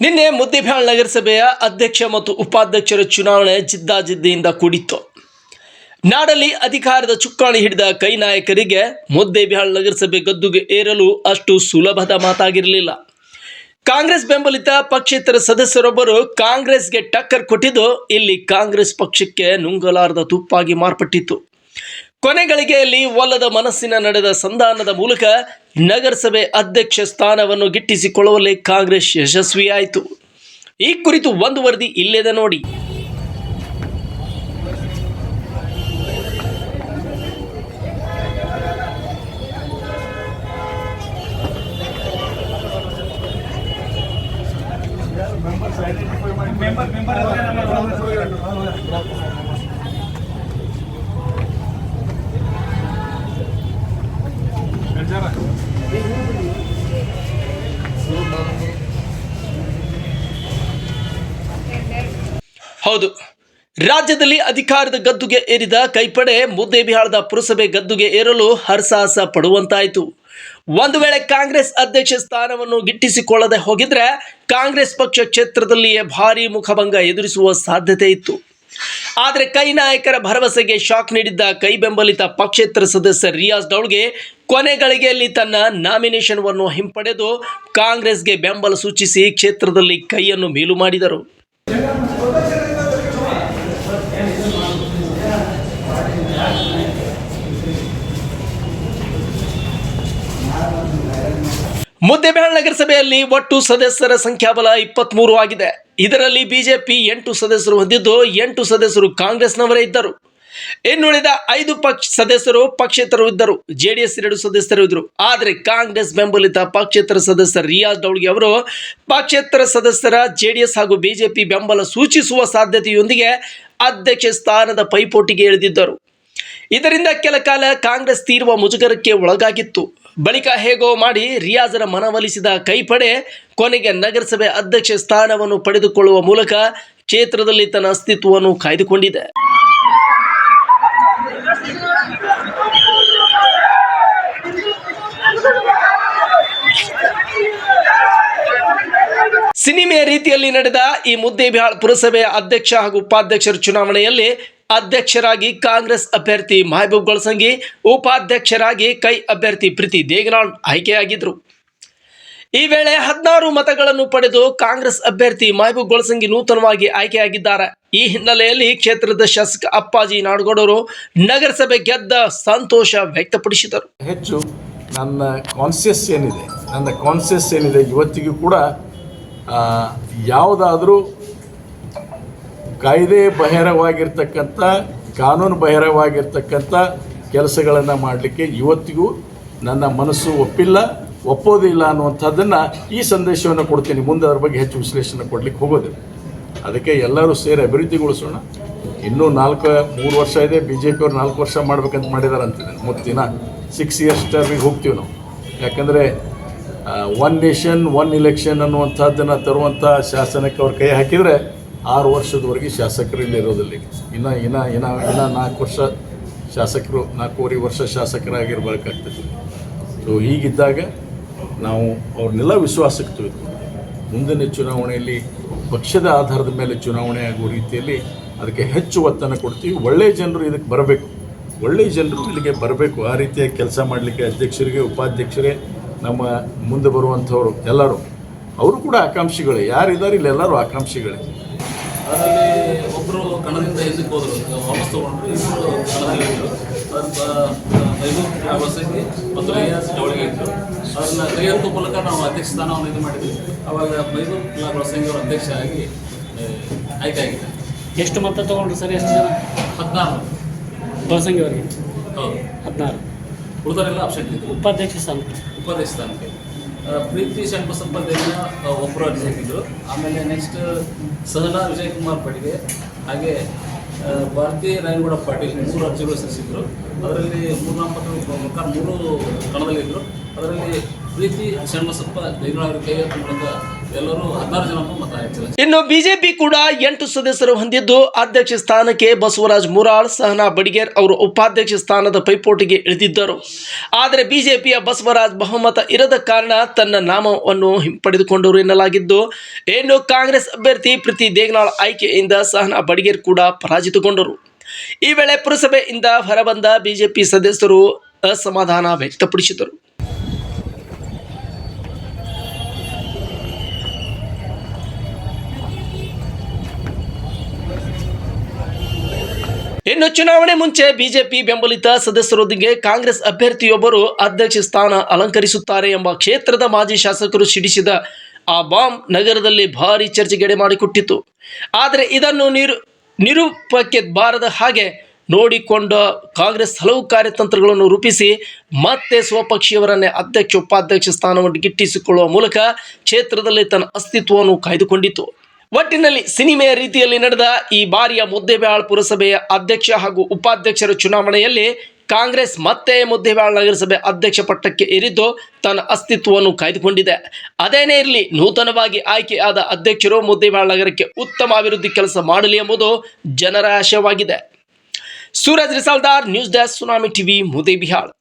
ನಿನ್ನೆ ಮುದ್ದೇಬಿಹಾಳ್ ನಗರಸಭೆಯ ಅಧ್ಯಕ್ಷ ಮತ್ತು ಉಪಾಧ್ಯಕ್ಷರ ಚುನಾವಣೆ ಜಿದ್ದಾಜಿದ್ದಿಯಿಂದ ಕೂಡಿತ್ತು. ನಾಡಲ್ಲಿ ಅಧಿಕಾರದ ಚುಕ್ಕಾಣಿ ಹಿಡಿದ ಕೈ ನಾಯಕರಿಗೆ ಮುದ್ದೇಬಿಹಾಳ್ ನಗರಸಭೆ ಗದ್ದುಗೆ ಏರಲು ಅಷ್ಟು ಸುಲಭದ ಮಾತಾಗಿರಲಿಲ್ಲ. ಕಾಂಗ್ರೆಸ್ ಬೆಂಬಲಿತ ಪಕ್ಷೇತರ ಸದಸ್ಯರೊಬ್ಬರು ಕಾಂಗ್ರೆಸ್ಗೆ ಟಕ್ಕರ್ ಕೊಟ್ಟಿದ್ದು ಇಲ್ಲಿ ಕಾಂಗ್ರೆಸ್ ಪಕ್ಷಕ್ಕೆ ನುಂಗಲಾರದ ತುಪ್ಪಾಗಿ ಮಾರ್ಪಟ್ಟಿತ್ತು. ಕೊನೆಗಳಿಗೆಯಲ್ಲಿ ಒಲ್ಲದ ಮನಸ್ಸಿನ ನಡೆದ ಸಂಧಾನದ ಮೂಲಕ ನಗರಸಭೆ ಅಧ್ಯಕ್ಷ ಸ್ಥಾನವನ್ನು ಗಿಟ್ಟಿಸಿಕೊಳ್ಳುವಲ್ಲಿ ಕಾಂಗ್ರೆಸ್ ಯಶಸ್ವಿಯಾಯಿತು. ಈ ಕುರಿತು ಒಂದು ವರದಿ ಇಲ್ಲಿದೆ ನೋಡಿ. ಹೌದು, ರಾಜ್ಯದಲ್ಲಿ ಅಧಿಕಾರದ ಗದ್ದುಗೆ ಏರಿದ ಕೈಪಡೆ ಮುದ್ದೇಬಿಹಾಳದ ಪುರಸಭೆ ಗದ್ದುಗೆ ಏರಲು ಹರಸಾಹಸ ಪಡುವಂತಾಯಿತು. ಒಂದು ವೇಳೆ ಕಾಂಗ್ರೆಸ್ ಅಧ್ಯಕ್ಷ ಸ್ಥಾನವನ್ನು ಗಿಟ್ಟಿಸಿಕೊಳ್ಳದೆ ಹೋಗಿದ್ರೆ ಕಾಂಗ್ರೆಸ್ ಪಕ್ಷ ಕ್ಷೇತ್ರದಲ್ಲಿಯೇ ಭಾರೀ ಮುಖಭಂಗ ಎದುರಿಸುವ ಸಾಧ್ಯತೆ ಇತ್ತು. ಆದರೆ ಕೈ ನಾಯಕರ ಭರವಸೆಗೆ ಶಾಕ್ ನೀಡಿದ್ದ ಕೈ ಬೆಂಬಲಿತ ಪಕ್ಷೇತರ ಸದಸ್ಯ ರಿಯಾಜ್ ಡೌಲ್ಗೆ ಕೊನೆಗಳಿಗೆಯಲ್ಲಿ ತನ್ನ ನಾಮಿನೇಷನ್ವನ್ನು ಹಿಂಪಡೆದು ಕಾಂಗ್ರೆಸ್ಗೆ ಬೆಂಬಲ ಸೂಚಿಸಿ ಕ್ಷೇತ್ರದಲ್ಲಿ ಕೈಯನ್ನು ಮೇಲು ಮಾಡಿದರು. ಮುದ್ದೇಬಿಹಾಳ್ ನಗರಸಭೆಯಲ್ಲಿ ಒಟ್ಟು ಸದಸ್ಯರ ಸಂಖ್ಯಾಬಲ 23 ಆಗಿದೆ. ಇದರಲ್ಲಿ ಬಿಜೆಪಿ 8 ಸದಸ್ಯರು ಹೊಂದಿದ್ದು 8 ಸದಸ್ಯರು ಕಾಂಗ್ರೆಸ್ನವರೇ ಇದ್ದರು. ಇನ್ನುಳಿದ 5 ಸದಸ್ಯರು ಪಕ್ಷೇತರರು ಇದ್ದರು. ಜೆಡಿಎಸ್ 2 ಸದಸ್ಯರು ಇದ್ದರು. ಆದರೆ ಕಾಂಗ್ರೆಸ್ ಬೆಂಬಲಿತ ಪಕ್ಷೇತರ ಸದಸ್ಯ ರಿಯಾಜ್ ಡೌಲ್ಗೆ ಅವರು ಪಕ್ಷೇತರ ಸದಸ್ಯರ ಜೆಡಿಎಸ್ ಹಾಗೂ ಬಿಜೆಪಿ ಬೆಂಬಲ ಸೂಚಿಸುವ ಸಾಧ್ಯತೆಯೊಂದಿಗೆ ಅಧ್ಯಕ್ಷ ಸ್ಥಾನದ ಪೈಪೋಟಿಗೆ ಇಳಿದಿದ್ದರು. ಇದರಿಂದ ಕೆಲ ಕಾಲ ಕಾಂಗ್ರೆಸ್ ತೀವ್ರ ಮುಜುಗರಕ್ಕೆ ಒಳಗಾಗಿತ್ತು. ಬಳಿಕ ಹೇಗೋ ಮಾಡಿ ರಿಯಾಜರ ಮನವೊಲಿಸಿದ ಕೈಪಡೆ ಕೊನೆಗೆ ನಗರಸಭೆ ಅಧ್ಯಕ್ಷ ಸ್ಥಾನವನ್ನು ಪಡೆದುಕೊಳ್ಳುವ ಮೂಲಕ ಕ್ಷೇತ್ರದಲ್ಲಿ ತನ್ನ ಅಸ್ತಿತ್ವವನ್ನು ಕಾಯ್ದುಕೊಂಡಿದೆ. ಸಿನಿಮೆಯ ರೀತಿಯಲ್ಲಿ ನಡೆದ ಈ ಮುದ್ದೇಬಿಹಾಳ್ ಪುರಸಭೆಯ ಅಧ್ಯಕ್ಷ ಹಾಗೂ ಉಪಾಧ್ಯಕ್ಷರ ಚುನಾವಣೆಯಲ್ಲಿ ಅಧ್ಯಕ್ಷರಾಗಿ ಕಾಂಗ್ರೆಸ್ ಅಭ್ಯರ್ಥಿ ಮಹಬೂಬ್ ಗೊಳಸಂಗಿ, ಉಪಾಧ್ಯಕ್ಷರಾಗಿ ಕೈ ಅಭ್ಯರ್ಥಿ ಪ್ರೀತಿ ದೇಗನಾಳ್ ಆಯ್ಕೆಯಾಗಿದ್ದರು. ಈ ವೇಳೆ 16 ಮತಗಳನ್ನು ಪಡೆದು ಕಾಂಗ್ರೆಸ್ ಅಭ್ಯರ್ಥಿ ಮಹಬೂಬ್ ಗೊಳಸಂಗಿ ನೂತನವಾಗಿ ಆಯ್ಕೆಯಾಗಿದ್ದಾರೆ. ಈ ಹಿನ್ನೆಲೆಯಲ್ಲಿ ಕ್ಷೇತ್ರದ ಶಾಸಕ ಅಪ್ಪಾಜಿ ನಾಡಗೌಡರು ನಗರಸಭೆ ಗೆದ್ದ ಸಂತೋಷ ವ್ಯಕ್ತಪಡಿಸಿದರು. ಹೆಚ್ಚು ನನ್ನ ಕಾನ್ಸಿಯಸ್ ಏನಿದೆ ಇವತ್ತಿಗೂ ಕೂಡ ಯಾವುದಾದ್ರೂ ಕಾಯ್ದೆ ಬಹಿರವಾಗಿರ್ತಕ್ಕಂಥ ಕಾನೂನು ಬಹಿರವಾಗಿರ್ತಕ್ಕಂಥ ಕೆಲಸಗಳನ್ನು ಮಾಡಲಿಕ್ಕೆ ಇವತ್ತಿಗೂ ನನ್ನ ಮನಸ್ಸು ಒಪ್ಪೋದಿಲ್ಲ ಅನ್ನುವಂಥದ್ದನ್ನು ಈ ಸಂದೇಶವನ್ನು ಕೊಡ್ತೀನಿ. ಮುಂದೆ ಅದರ ಬಗ್ಗೆ ಹೆಚ್ಚು ವಿಶ್ಲೇಷಣೆ ಕೊಡಲಿಕ್ಕೆ ಹೋಗೋದಿಲ್ಲ. ಅದಕ್ಕೆ ಎಲ್ಲರೂ ಸೇರಿ ಅಭಿವೃದ್ಧಿಗೊಳಿಸೋಣ. ಇನ್ನೂ 3 ವರ್ಷ ಇದೆ. BJP-ಯವರು 4 ವರ್ಷ ಮಾಡ್ಬೇಕಂತ ಮಾಡಿದ್ದಾರೆ ಅಂತಿದ್ದೇನೆ. ಮುತ್ತಿನ 6 ಇಯರ್ಸ್ ಟರ್ಮಿಗೆ ಹೋಗ್ತೀವಿ ನಾವು. ಯಾಕಂದರೆ 1 ನೇಷನ್ 1 ಇಲೆಕ್ಷನ್ ಅನ್ನುವಂಥದ್ದನ್ನು ತರುವಂಥ ಶಾಸನಕ್ಕೆ ಅವ್ರು ಕೈ ಹಾಕಿದರೆ 6 ವರ್ಷದವರೆಗೆ ಶಾಸಕರು ಇಲ್ಲಿ ಇರೋದಿಲ್ಲ. ಇನ್ನು 4 ವರ್ಷ ಶಾಸಕರು 4.5 ವರ್ಷ ಶಾಸಕರಾಗಿರ್ಬೇಕಾಗ್ತದೆ. ಸೊ ಹೀಗಿದ್ದಾಗ ನಾವು ಅವ್ರನ್ನೆಲ್ಲ ವಿಶ್ವಾಸಕ್ಕೆ ತೆಗೆದುಕೊಂಡು ಮುಂದಿನ ಚುನಾವಣೆಯಲ್ಲಿ ಪಕ್ಷದ ಆಧಾರದ ಮೇಲೆ ಚುನಾವಣೆ ಆಗುವ ರೀತಿಯಲ್ಲಿ ಅದಕ್ಕೆ ಹೆಚ್ಚು ಒತ್ತನ್ನು ಕೊಡ್ತೀವಿ. ಒಳ್ಳೆಯ ಜನರು ಇದಕ್ಕೆ ಬರಬೇಕು, ಒಳ್ಳೆಯ ಜನರು ಇಲ್ಲಿಗೆ ಬರಬೇಕು. ಆ ರೀತಿಯಾಗಿ ಕೆಲಸ ಮಾಡಲಿಕ್ಕೆ ಅಧ್ಯಕ್ಷರಿಗೆ, ಉಪಾಧ್ಯಕ್ಷರೇ, ನಮ್ಮ ಮುಂದೆ ಬರುವಂಥವ್ರು ಎಲ್ಲರೂ ಅವರು ಕೂಡ ಆಕಾಂಕ್ಷಿಗಳೇ. ಯಾರಿದ್ದಾರೆ ಇಲ್ಲೆಲ್ಲರೂ ಆಕಾಂಕ್ಷಿಗಳೇ. ಅದರಲ್ಲಿ ಒಬ್ಬರು ಕಣದಿಂದ ಹಿಂದಕ್ಕೆ ಹೋದರು, ವಾಪಸ್ ತೊಗೊಂಡ್ರು. ಇಬ್ಬರು ಕಣದಲ್ಲಿದ್ದರು. ಮಹಬೂಬ್ ಗೊಳಸಂಗಿ ಮತ್ತು ರಿಯಾಜ್ ಡೌಲ್ಗೆ ಇದ್ದರು. ಅದನ್ನು ತೆಗೆಯುವ ಮೂಲಕ ನಾವು ಅಧ್ಯಕ್ಷ ಸ್ಥಾನವನ್ನು ಇದು ಮಾಡಿದ್ವಿ. ಆವಾಗ ಮಹಬೂಬ್ ಗೊಳಸಂಗಿ ಅವರು ಅಧ್ಯಕ್ಷ ಆಗಿ ಆಯ್ಕೆ ಆಗಿದ್ದಾರೆ. ಎಷ್ಟು ಮತ ತೊಗೊಂಡ್ರು ಸರ್? ಎಷ್ಟು ಜನ? 14 ಗೊಳಸಂಗಿ ಅವರಿಗೆ. ಹೌದು, 16. ಉಳಿದವರೆಲ್ಲ ಆಪ್ಷನ್ ಇದ್ದರು. ಉಪಾಧ್ಯಕ್ಷ ಸ್ಥಾನಕ್ಕೆ ಪ್ರೀತಿ ಶಂಕುಸಪ್ಪ ದೇವಿನ ಒಬ್ಬರು ಅರ್ಜಿ ಹಾಕಿದ್ರು. ಆಮೇಲೆ ನೆಕ್ಸ್ಟ್ ಸಹನಾ ವಿಜಯಕುಮಾರ್ ಪಟಿಗೆ, ಹಾಗೆ ಭಾರತೀಯ ರಾಯಗೌಡ ಪಾಟೀಲ್ 3 ಅರ್ಜಿಗಳು ಸಲ್ಲಿಸಿದ್ರು. ಅದರಲ್ಲಿ 3 ನಾಮಪತ್ರಗಳ ಪ್ರಕಾರ 3 ಕಣದಲ್ಲಿದ್ದರು. ಅದರಲ್ಲಿ ಪ್ರೀತಿ ಶಂಕುಸಪ್ಪ ದೇವಿನ ಅವರ ಕೈ ಮೂಲಕ ಎಲ್ಲರೂ 16 ಜನ ಮತ ಚಲಾಯಿಸಿದ್ದಾರೆ. ಇನ್ನು ಬಿಜೆಪಿ ಕೂಡ 8 ಸದಸ್ಯರು ಹೊಂದಿದ್ದು ಅಧ್ಯಕ್ಷ ಸ್ಥಾನಕ್ಕೆ ಬಸವರಾಜ್ ಮುರಾಳ್, ಸಹನಾ ಬಡಿಗೇರ್ ಅವರು ಉಪಾಧ್ಯಕ್ಷ ಸ್ಥಾನದ ಪೈಪೋಟಿಗೆ ಇಳಿದಿದ್ದರು. ಆದರೆ ಬಿಜೆಪಿಯ ಬಸವರಾಜ್ ಬಹುಮತ ಇರದ ಕಾರಣ ತನ್ನ ನಾಮವನ್ನು ಹಿಂಪಡೆದುಕೊಂಡರು ಎನ್ನಲಾಗಿದ್ದು, ಇನ್ನು ಕಾಂಗ್ರೆಸ್ ಅಭ್ಯರ್ಥಿ ಪ್ರೀತಿ ದೇಗನಾಳ್ ಆಯ್ಕೆಯಿಂದ ಸಹನಾ ಬಡಿಗೇರ್ ಕೂಡ ಪರಾಜಿತಗೊಂಡರು. ಈ ವೇಳೆ ಪುರಸಭೆಯಿಂದ ಹೊರಬಂದ ಬಿಜೆಪಿ ಸದಸ್ಯರು ಅಸಮಾಧಾನ ವ್ಯಕ್ತಪಡಿಸಿದರು. ಇನ್ನು ಚುನಾವಣೆ ಮುಂಚೆ ಬಿಜೆಪಿ ಬೆಂಬಲಿತ ಸದಸ್ಯರೊಂದಿಗೆ ಕಾಂಗ್ರೆಸ್ ಅಭ್ಯರ್ಥಿಯೊಬ್ಬರು ಅಧ್ಯಕ್ಷ ಸ್ಥಾನ ಅಲಂಕರಿಸುತ್ತಾರೆ ಎಂಬ ಕ್ಷೇತ್ರದ ಮಾಜಿ ಶಾಸಕರು ಸಿಡಿಸಿದ ಆ ಬಾಂಬ್ ನಗರದಲ್ಲಿ ಭಾರಿ ಚರ್ಚೆಗೆಡೆ ಮಾಡಿಕೊಟ್ಟಿತು. ಆದರೆ ಇದನ್ನು ನಿರೂಪಕ್ಕೆ ಬಾರದ ಹಾಗೆ ನೋಡಿಕೊಂಡ ಕಾಂಗ್ರೆಸ್ ಹಲವು ಕಾರ್ಯತಂತ್ರಗಳನ್ನು ರೂಪಿಸಿ ಮತ್ತೆ ಸ್ವಪಕ್ಷೀಯವರನ್ನೇ ಅಧ್ಯಕ್ಷ ಉಪಾಧ್ಯಕ್ಷ ಸ್ಥಾನವನ್ನು ಗಿಟ್ಟಿಸಿಕೊಳ್ಳುವ ಮೂಲಕ ಕ್ಷೇತ್ರದಲ್ಲಿ ತನ್ನ ಅಸ್ತಿತ್ವವನ್ನು ಕಾಯ್ದುಕೊಂಡಿತು. ಒಟ್ಟಿನಲ್ಲಿ ಸಿನಿಮೆಯ ರೀತಿಯಲ್ಲಿ ನಡೆದ ಈ ಬಾರಿಯ ಮುದ್ದೇಬಿಹಾಳ್ ಪುರಸಭೆಯ ಅಧ್ಯಕ್ಷ ಹಾಗೂ ಉಪಾಧ್ಯಕ್ಷರ ಚುನಾವಣೆಯಲ್ಲಿ ಕಾಂಗ್ರೆಸ್ ಮತ್ತೆ ಮುದ್ದೇಬಿಹಾಳ್ ನಗರಸಭೆ ಅಧ್ಯಕ್ಷ ಪಟ್ಟಕ್ಕೆ ಏರಿದ್ದು ತನ್ನ ಅಸ್ತಿತ್ವವನ್ನು ಕಾಯ್ದುಕೊಂಡಿದೆ. ಅದೇನೇ ಇರಲಿ, ನೂತನವಾಗಿ ಆಯ್ಕೆಯಾದ ಅಧ್ಯಕ್ಷರು ಮುದ್ದೇಬಿಹಾಳ್ ನಗರಕ್ಕೆ ಉತ್ತಮ ಅಭಿವೃದ್ಧಿ ಕೆಲಸ ಮಾಡಲಿ ಎಂಬುದು ಜನರ ಆಶಯವಾಗಿದೆ. Suraj Risaldar, news desk, Tsunami TV, Muddebihal.